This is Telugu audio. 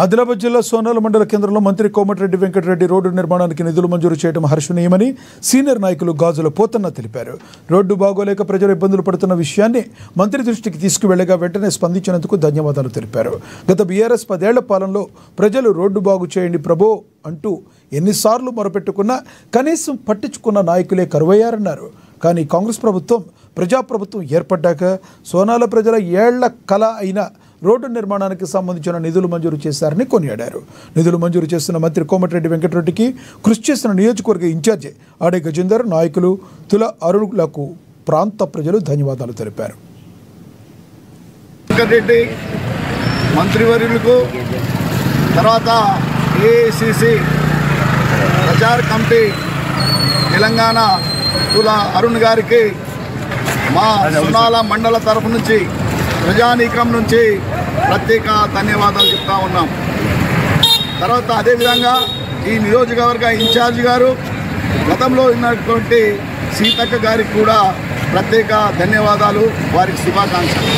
ఆదిలాబాద్ జిల్లా సోనాల మండల కేంద్రంలో మంత్రి కోమటిరెడ్డి వెంకటరెడ్డి రోడ్డు నిర్మాణానికి నిధులు మంజూరు చేయడం హర్షణీయమని సీనియర్ నాయకులు గాజుల పోతన్న తెలిపారు. రోడ్డు బాగోలేక ప్రజలు ఇబ్బందులు పడుతున్న విషయాన్ని మంత్రి దృష్టికి తీసుకువెళ్లగా వెంటనే స్పందించినందుకు ధన్యవాదాలు తెలిపారు. గత బీఆర్ఎస్ 10 ఏళ్ల పాలనలో ప్రజలు రోడ్డు బాగు చేయండి ప్రభో అంటూ ఎన్నిసార్లు మొరపెట్టుకున్నా కనీసం పట్టించుకున్న నాయకులే కరువయ్యారన్నారు. కానీ కాంగ్రెస్ ప్రభుత్వం ప్రజాప్రభుత్వం ఏర్పడ్డాక సోనాల ప్రజల ఏళ్ల కళ అయిన రోడ్డు నిర్మాణానికి సంబంధించిన నిధులు మంజూరు చేశారని కొనియాడారు. నిధులు మంజూరు చేస్తున్న మంత్రి కోమటిరెడ్డి వెంకటరెడ్డికి కృషి చేసిన నియోజకవర్గ ఇన్ఛార్జి ఆడే గజేందర్, నాయకులు తుల అరుణులకు ప్రాంత ప్రజలు ధన్యవాదాలు తెలిపారు. వెంకటరెడ్డి మంత్రివర్యులకు, తర్వాత ఏఐసిసి ప్రచార కమిటీ తెలంగాణ తుల అరుణ్ గారికి మా సోనాల మండల తరఫు నుంచి, ప్రజానీకం నుంచి ప్రత్యేక ధన్యవాదాలు చెప్తా ఉన్నాం. తర్వాత అదేవిధంగా ఈ నియోజకవర్గ ఇన్ఛార్జి గారు, గతంలో ఉన్నటువంటి సీతక్క గారికి కూడా ప్రత్యేక ధన్యవాదాలు, వారికి శుభాకాంక్షలు.